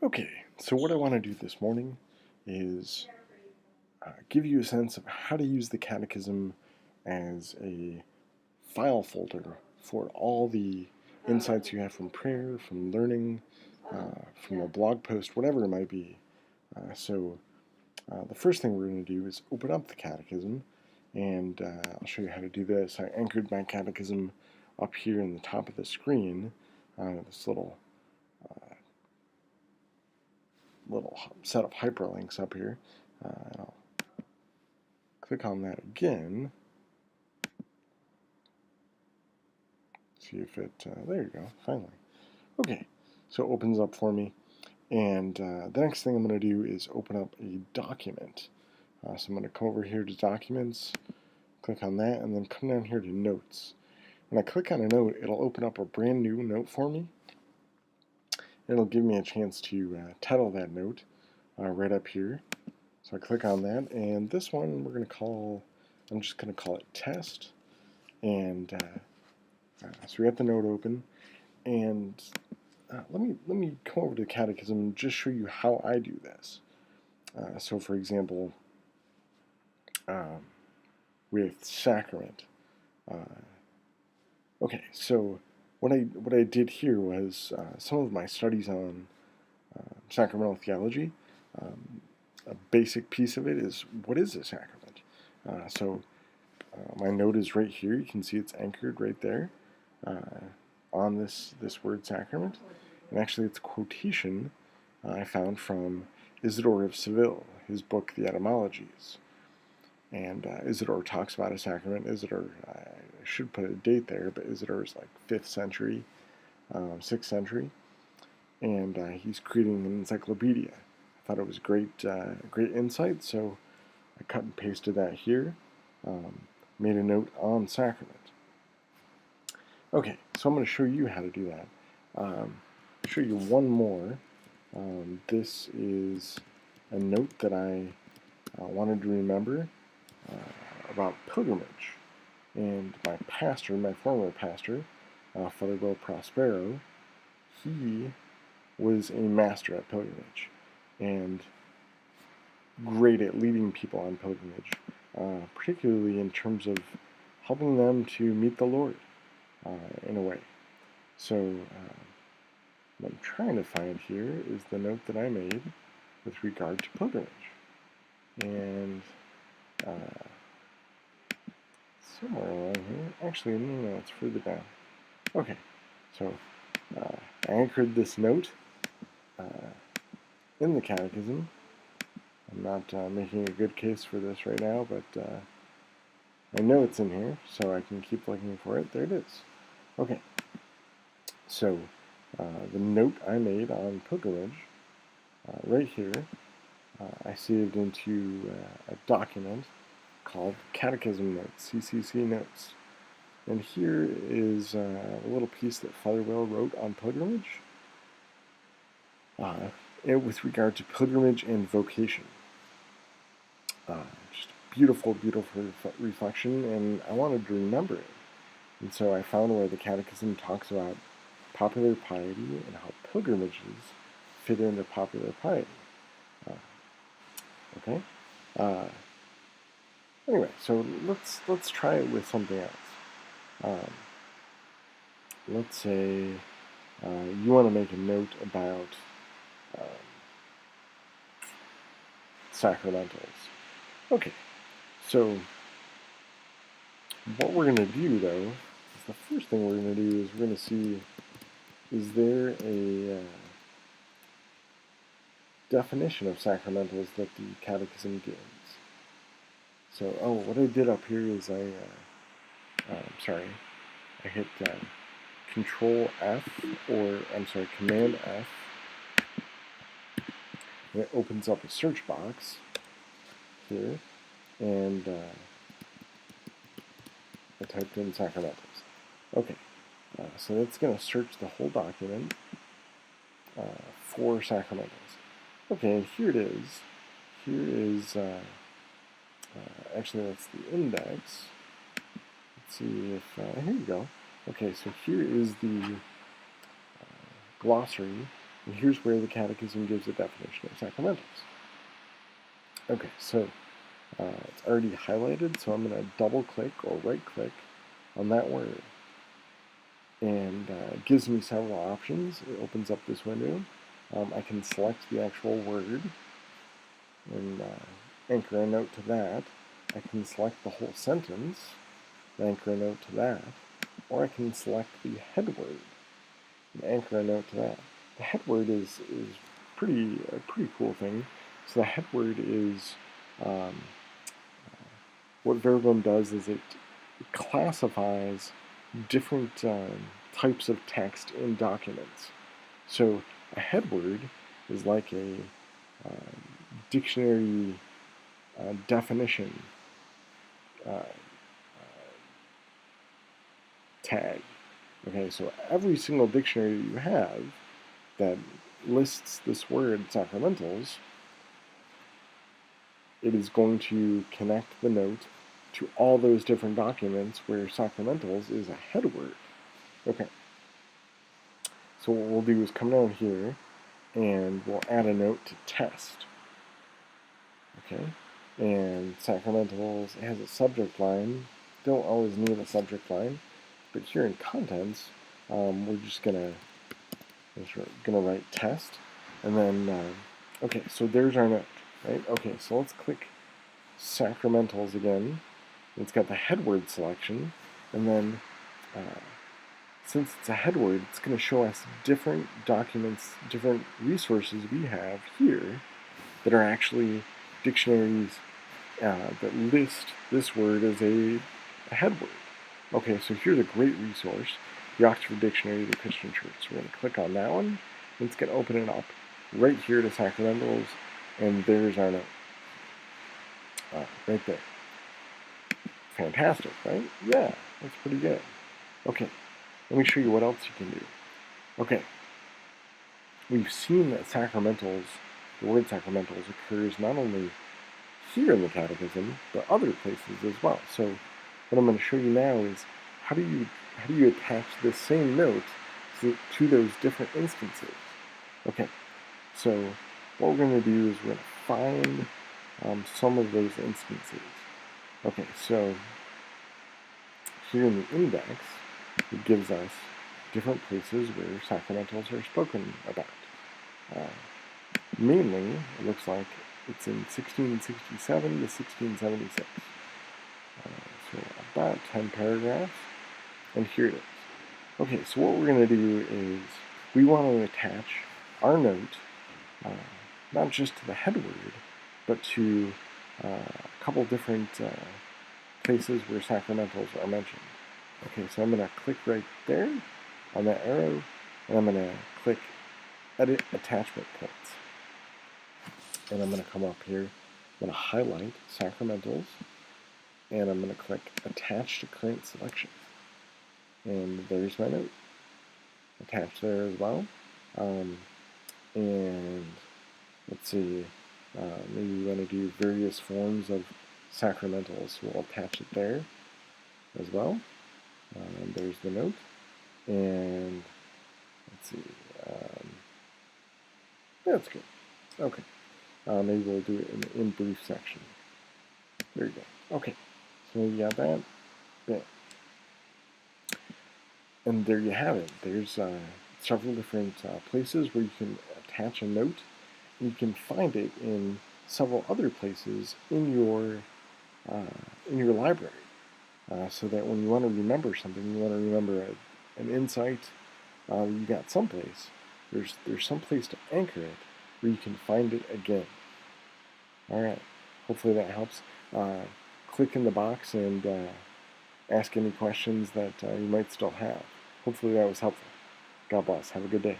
Okay, so what I want to do this morning is give you a sense of how to use the Catechism as a file folder for all the insights you have from prayer, from learning, from a blog post, whatever it might be. The first thing we're going to do is open up the Catechism, and I'll show you how to do this. I anchored my Catechism up here in the top of the screen, this little set of hyperlinks up here. I'll click on that again. See if it, there you go, finally. Okay, so it opens up for me. And the next thing I'm going to do is open up a document. So I'm going to come over here to Documents, click on that, and then come down here to Notes. When I click on a note, it'll open up a brand new note for me. It'll give me a chance to title that note right up here. So I click on that, and this one we're going to call, I'm just going to call it Test. And so we got the note open, and let me come over to the Catechism and just show you how I do this. So for example, with sacrament. Okay, so what I did here was some of my studies on sacramental theology. A basic piece of it is, what is a sacrament? My note is right here. You can see it's anchored right there on this word sacrament. And actually it's a quotation I found from Isidore of Seville, his book, The Etymologies. And Isidore talks about a sacrament. Isidore, I should put a date there, but Isidore is like 5th century, 6th century. And he's creating an encyclopedia. I thought it was great insight, so I cut and pasted that here. Made a note on sacrament. Okay, so I'm going to show you how to do that. Show you one more. This is a note that I wanted to remember about pilgrimage. And my pastor, my former pastor, Father Will Prospero, he was a master at pilgrimage and great at leading people on pilgrimage, particularly in terms of helping them to meet the Lord in a way. So what I'm trying to find here is the note that I made with regard to pilgrimage. And somewhere along here, actually, no, it's further down. Okay, so I anchored this note in the Catechism. I'm not making a good case for this right now, but I know it's in here, so I can keep looking for it. There it is. Okay, so the note I made on pilgrimage, right here, I saved into a document called Catechism Notes, CCC Notes. And here is a little piece that Father Will wrote on pilgrimage with regard to pilgrimage and vocation. Just beautiful, beautiful reflection, and I wanted to remember it. And so I found where the Catechism talks about popular piety and how pilgrimages fit into popular piety. Okay? Anyway, so let's try it with something else. Let's say you want to make a note about sacramentals. Okay, so what we're going to do, though, is the first thing we're going to do is we're going to see, is there a definition of sacramentals that the Catechism gives? So, what I did up here is I hit Control F, or Command F, and it opens up a search box here, and I typed in sacramentals. Okay, so that's going to search the whole document for sacramentals. Okay, and here it is. Here is, actually that's the index. Let's see if, here you go. Okay, so here is the glossary And here's where the Catechism gives a definition of sacramentals. Okay, so it's already highlighted, so I'm going to double-click or right-click on that word. And it gives me several options. It opens up this window. I can select the actual word and anchor a note to that. I can select the whole sentence, anchor a note to that, or I can select the head word and anchor a note to that. The head word is a pretty cool thing. So the head word is what Verbum does is it classifies different types of text in documents. So a head word is like a dictionary definition tag. Okay, so every single dictionary you have that lists this word sacramentals, it is going to connect the note to all those different documents where sacramentals is a head word. Okay, so what we'll do is come down here and we'll add a note to test. Okay, and sacramentals, it has a subject line. Don't always need a subject line, but here in contents, we're just gonna write test, and then okay, so there's our note, right? Okay, so let's click sacramentals again. It's got the head word selection, and then since it's a head word, it's going to show us different documents, different resources we have here that are actually dictionaries that list this word as a head word. Okay, so here's a great resource, the Oxford Dictionary of the Christian Church. So we're going to click on that one, and it's going to open it up right here to sacramentals, and there's our note. Right there. Fantastic, right? Yeah, that's pretty good. Okay, let me show you what else you can do. Okay, we've seen that sacramentals, the word sacramentals, occurs not only here in the Catechism, but other places as well. So what I'm going to show you now is how do you attach this same note to those different instances. Okay, so what we're going to do is we're going to find some of those instances. Okay, so here in the index, it gives us different places where sacramentals are spoken about. Mainly, it looks like it's in 1667 to 1676. So about 10 paragraphs, and here it is. Okay, so what we're going to do is we want to attach our note not just to the head word, but to a couple different places where sacramentals are mentioned. Okay, so I'm going to click right there on that arrow, and I'm going to click Edit Attachment Points. And I'm going to come up here, I'm going to highlight sacramentals, and I'm going to click Attach to Current Selection. And there's my note attached there as well. And let's see, maybe we want to do various forms of sacramentals. So we'll attach it there as well. And there's the note. And let's see, that's good. Okay, maybe we'll do it in the in brief section. There you go. Okay, so you got that. Bam. And there you have it. There's several different places where you can attach a note. And you can find it in several other places in your library, so that when you want to remember something, you want to remember an insight, you got someplace. There's some place to anchor it where you can find it again. All right. Hopefully that helps. Click in the box and ask any questions that you might still have. Hopefully that was helpful. God bless. Have a good day.